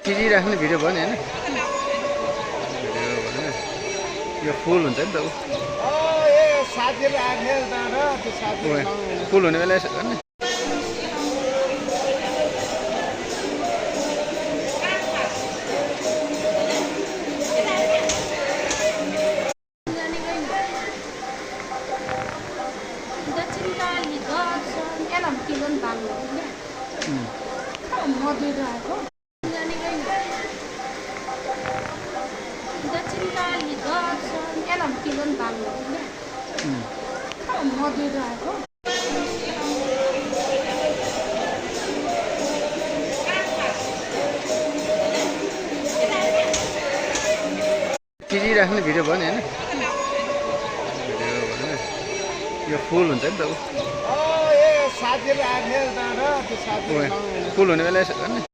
खिचिराख्ने video भयो नि होइन यो फुल हुन्छ नि त फुल हुने बेला यसो गर्ने खिचिराख्ने भिडियो भयो नि होइन यो फुल हुन्छ नि त फुल हुने बेला यसो गर्ने